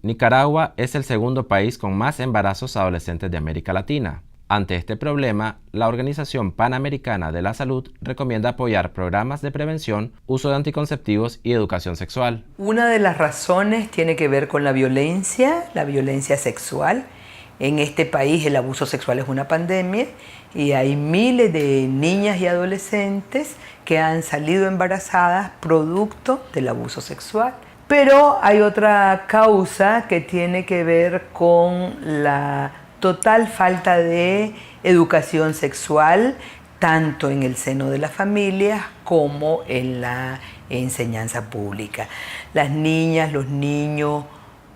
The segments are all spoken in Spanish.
Nicaragua es el segundo país con más embarazos adolescentes de América Latina. Ante este problema, la Organización Panamericana de la Salud recomienda apoyar programas de prevención, uso de anticonceptivos y educación sexual. Una de las razones tiene que ver con la violencia sexual. En este país el abuso sexual es una pandemia y hay miles de niñas y adolescentes que han salido embarazadas producto del abuso sexual. Pero hay otra causa que tiene que ver con la total falta de educación sexual, tanto en el seno de las familias como en la enseñanza pública. Las niñas, los niños,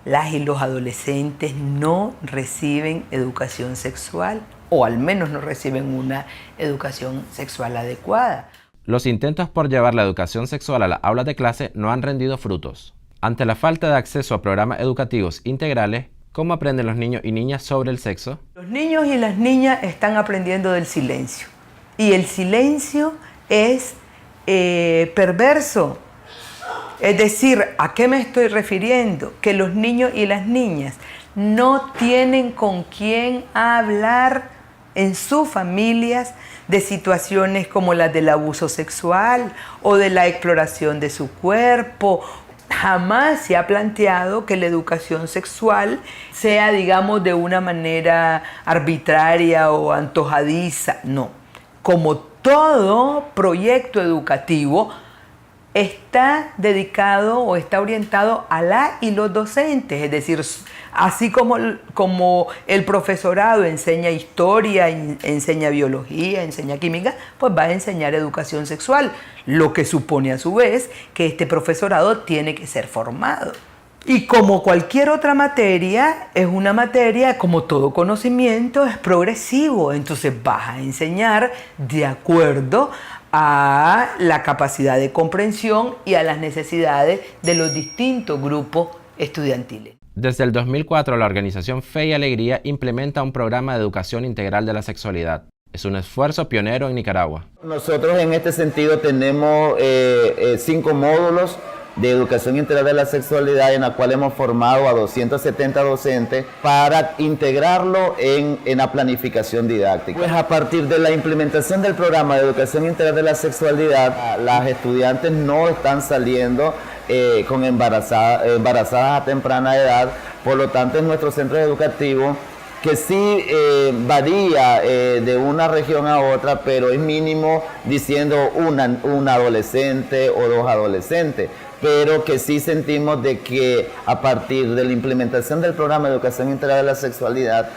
las y los adolescentes no reciben educación sexual, o al menos no reciben una educación sexual adecuada. Los intentos por llevar la educación sexual a las aulas de clase no han rendido frutos. Ante la falta de acceso a programas educativos integrales, ¿cómo aprenden los niños y niñas sobre el sexo? Los niños y las niñas están aprendiendo del silencio. Y el silencio es perverso. Es decir, ¿a qué me estoy refiriendo? Que los niños y las niñas no tienen con quién hablar en sus familias de situaciones como las del abuso sexual o de la exploración de su cuerpo. Jamás se ha planteado que la educación sexual sea, digamos, de una manera arbitraria o antojadiza. No. Como todo proyecto educativo, está dedicado o está orientado a la y los docentes. Es decir, así como el profesorado enseña historia, enseña biología, enseña química, pues va a enseñar educación sexual, lo que supone a su vez que este profesorado tiene que ser formado. Y como cualquier otra materia, es una materia, como todo conocimiento, es progresivo. Entonces vas a enseñar de acuerdo a la capacidad de comprensión y a las necesidades de los distintos grupos estudiantiles. Desde el 2004, la organización Fe y Alegría implementa un programa de educación integral de la sexualidad. Es un esfuerzo pionero en Nicaragua. Nosotros en este sentido tenemos 5 módulos de educación integral de la sexualidad en la cual hemos formado a 270 docentes para integrarlo en la planificación didáctica. Pues a partir de la implementación del programa de educación integral de la sexualidad, las estudiantes no están saliendo con embarazadas a temprana edad, por lo tanto en nuestros centros educativos, que sí varía de una región a otra, pero es mínimo diciendo una adolescente o 2 adolescentes, pero que sí sentimos de que a partir de la implementación del programa de educación integral de la sexualidad,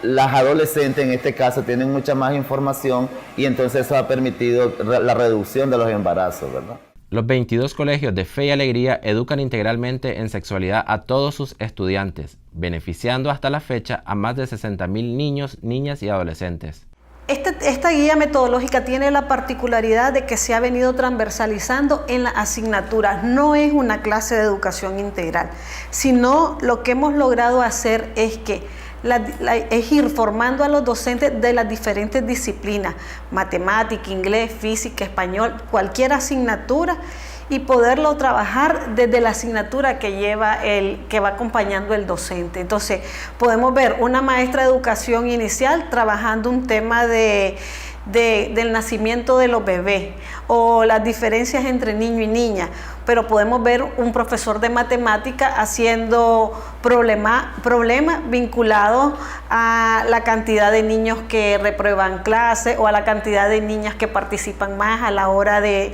las adolescentes en este caso tienen mucha más información y entonces eso ha permitido la reducción de los embarazos, ¿verdad? Los 22 colegios de Fe y Alegría educan integralmente en sexualidad a todos sus estudiantes, beneficiando hasta la fecha a más de 60,000 niños, niñas y adolescentes. Esta guía metodológica tiene la particularidad de que se ha venido transversalizando en las asignaturas. No es una clase de educación integral, sino lo que hemos logrado hacer es que es ir formando a los docentes de las diferentes disciplinas, matemática, inglés, física, español, cualquier asignatura, y poderlo trabajar desde la asignatura que va acompañando el docente. Entonces, podemos ver una maestra de educación inicial trabajando un tema del nacimiento de los bebés o las diferencias entre niño y niña, pero podemos ver un profesor de matemática haciendo problemas vinculados a la cantidad de niños que reprueban clase o a la cantidad de niñas que participan más a la hora de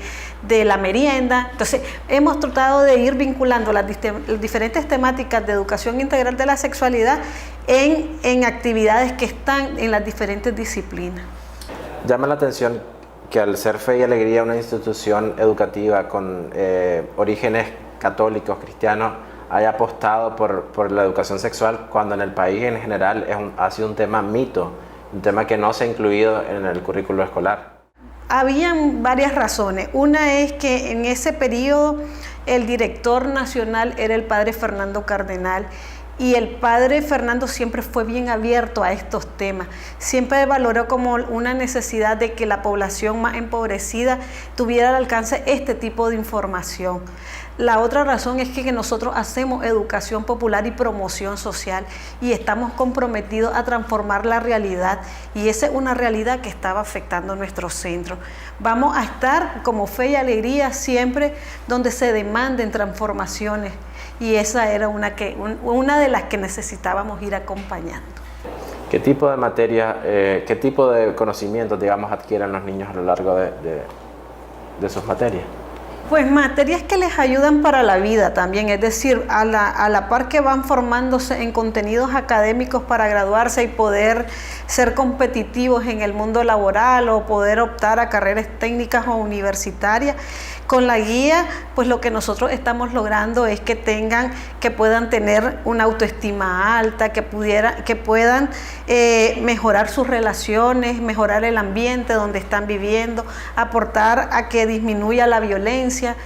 la merienda. Entonces, hemos tratado de ir vinculando las diferentes temáticas de educación integral de la sexualidad en actividades que están en las diferentes disciplinas. Llama la atención que al ser Fe y Alegría una institución educativa con orígenes católicos, cristianos, haya apostado por la educación sexual cuando en el país en general ha sido un tema mito, un tema que no se ha incluido en el currículo escolar. Habían varias razones. Una es que en ese periodo el director nacional era el padre Fernando Cardenal, y el padre Fernando siempre fue bien abierto a estos temas. Siempre valoró como una necesidad de que la población más empobrecida tuviera al alcance este tipo de información. La otra razón es que nosotros hacemos educación popular y promoción social y estamos comprometidos a transformar la realidad, y esa es una realidad que estaba afectando nuestro centro. Vamos a estar como Fe y Alegría siempre donde se demanden transformaciones, y esa era una de las que necesitábamos ir acompañando. ¿Qué tipo de materia, qué tipo de conocimientos, digamos, adquieren los niños a lo largo de sus materias? Pues materias que les ayudan para la vida también, es decir, a la par que van formándose en contenidos académicos para graduarse y poder ser competitivos en el mundo laboral o poder optar a carreras técnicas o universitarias. Con la guía, pues lo que nosotros estamos logrando es que puedan tener una autoestima alta, que puedan mejorar sus relaciones, mejorar el ambiente donde están viviendo, aportar a que disminuya la violencia,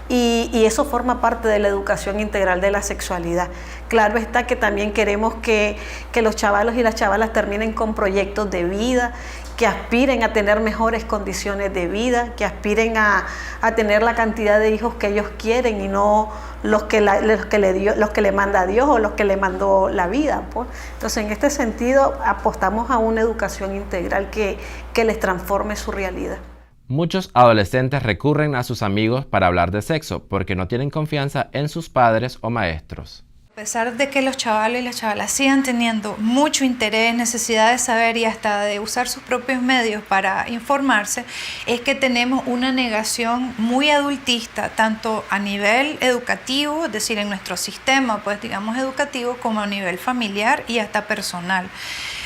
y eso forma parte de la educación integral de la sexualidad. Claro está que también queremos que los chavalos y las chavalas terminen con proyectos de vida, que aspiren a tener mejores condiciones de vida, que aspiren a tener la cantidad de hijos que ellos quieren y no los que le manda Dios o los que le mandó la vida, pues. Entonces, en este sentido, apostamos a una educación integral que les transforme su realidad. Muchos adolescentes recurren a sus amigos para hablar de sexo porque no tienen confianza en sus padres o maestros. A pesar de que los chavalos y las chavalas sigan teniendo mucho interés, necesidad de saber y hasta de usar sus propios medios para informarse, es que tenemos una negación muy adultista, tanto a nivel educativo, es decir, en nuestro sistema, pues digamos educativo, como a nivel familiar y hasta personal.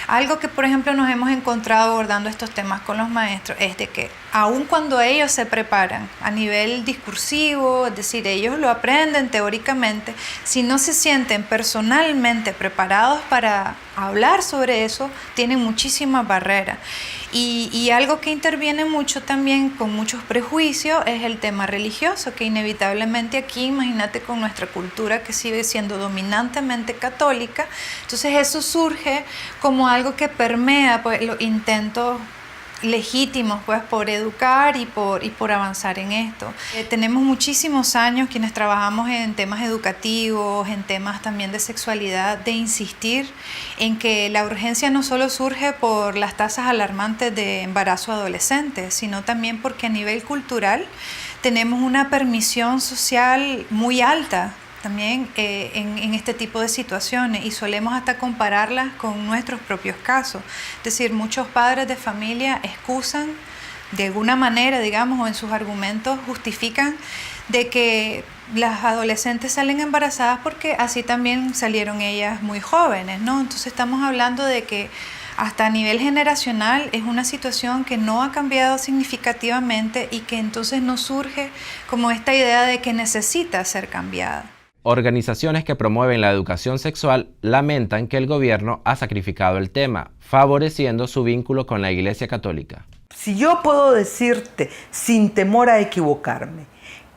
Algo que, por ejemplo, nos hemos encontrado abordando estos temas con los maestros es de que aun cuando ellos se preparan a nivel discursivo, es decir, ellos lo aprenden teóricamente, si no se sienten personalmente preparados para hablar sobre eso, tienen muchísimas barreras. Y algo que interviene mucho también con muchos prejuicios es el tema religioso, que inevitablemente aquí, imagínate con nuestra cultura que sigue siendo dominantemente católica, entonces eso surge como algo que permea pues, los intentos legítimos pues por educar y por avanzar en esto. Tenemos muchísimos años quienes trabajamos en temas educativos, en temas también de sexualidad, de insistir en que la urgencia no solo surge por las tasas alarmantes de embarazo adolescente, sino también porque a nivel cultural tenemos una permisión social muy alta también en este tipo de situaciones, y solemos hasta compararlas con nuestros propios casos. Es decir, muchos padres de familia excusan de alguna manera, digamos, o en sus argumentos justifican de que las adolescentes salen embarazadas porque así también salieron ellas muy jóvenes, ¿no? Entonces estamos hablando de que hasta a nivel generacional es una situación que no ha cambiado significativamente y que entonces nos surge como esta idea de que necesita ser cambiada. Organizaciones que promueven la educación sexual lamentan que el gobierno ha sacrificado el tema, favoreciendo su vínculo con la Iglesia Católica. Si yo puedo decirte, sin temor a equivocarme,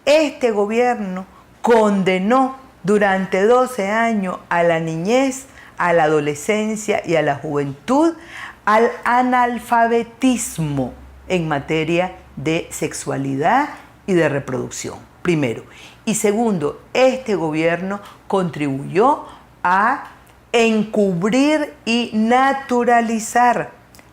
este gobierno condenó durante 12 años a la niñez, a la adolescencia y a la juventud al analfabetismo en materia de sexualidad y de reproducción, primero. Y segundo, este gobierno contribuyó a encubrir y naturalizar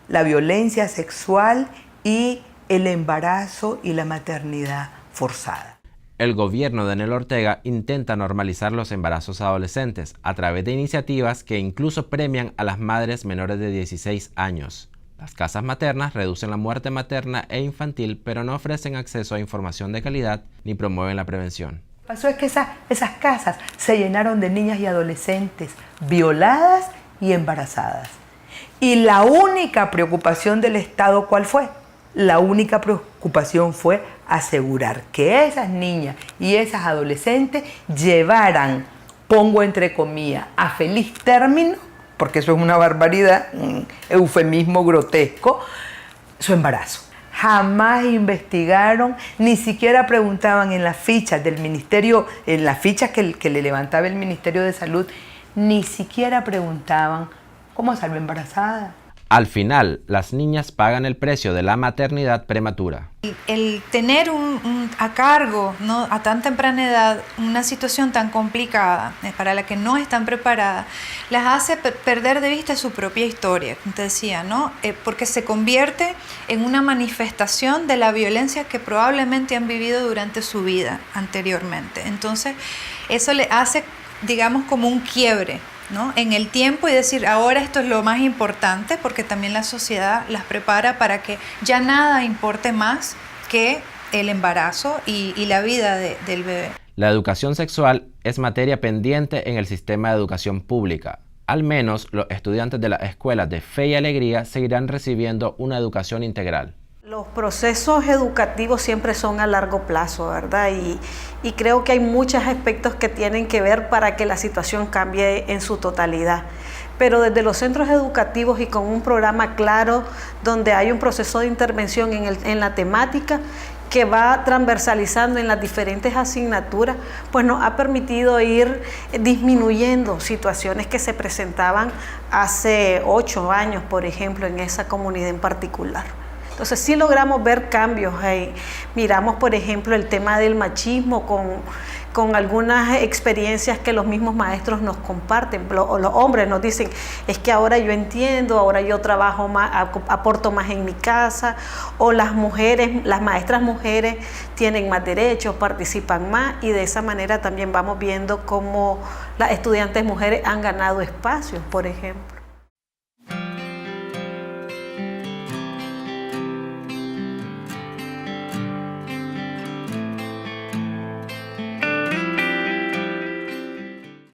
la violencia sexual y el embarazo y la maternidad forzada. El gobierno de Daniel Ortega intenta normalizar los embarazos adolescentes a través de iniciativas que incluso premian a las madres menores de 16 años. Las casas maternas reducen la muerte materna e infantil, pero no ofrecen acceso a información de calidad ni promueven la prevención. Lo que pasó es que esas casas se llenaron de niñas y adolescentes violadas y embarazadas. Y la única preocupación del Estado, ¿cuál fue? La única preocupación fue asegurar que esas niñas y esas adolescentes llevaran, pongo entre comillas, a feliz término, porque eso es una barbaridad, un eufemismo grotesco, su embarazo. Jamás investigaron, ni siquiera preguntaban en las fichas del ministerio, en las fichas que le levantaba el Ministerio de Salud, ni siquiera preguntaban cómo salió embarazada. Al final, las niñas pagan el precio de la maternidad prematura. El tener a cargo, ¿no?, a tan temprana edad una situación tan complicada para la que no están preparadas, las hace perder de vista su propia historia, como te decía, ¿no? Porque se convierte en una manifestación de la violencia que probablemente han vivido durante su vida anteriormente. Entonces, eso le hace, digamos, como un quiebre, ¿no?, en el tiempo, y decir, ahora esto es lo más importante, porque también la sociedad las prepara para que ya nada importe más que el embarazo y la vida del bebé. La educación sexual es materia pendiente en el sistema de educación pública. Al menos los estudiantes de las escuelas de Fe y Alegría seguirán recibiendo una educación integral. Los procesos educativos siempre son a largo plazo, ¿verdad? Y creo que hay muchos aspectos que tienen que ver para que la situación cambie en su totalidad. Pero desde los centros educativos y con un programa claro, donde hay un proceso de intervención en la temática que va transversalizando en las diferentes asignaturas, pues nos ha permitido ir disminuyendo situaciones que se presentaban hace 8 años, por ejemplo, en esa comunidad en particular. Entonces sí logramos ver cambios ahí. Miramos, por ejemplo, el tema del machismo con algunas experiencias que los mismos maestros nos comparten. Los hombres nos dicen, es que ahora yo entiendo, ahora yo trabajo más, aporto más en mi casa, o las mujeres, las maestras mujeres tienen más derechos, participan más, y de esa manera también vamos viendo cómo las estudiantes mujeres han ganado espacios, por ejemplo.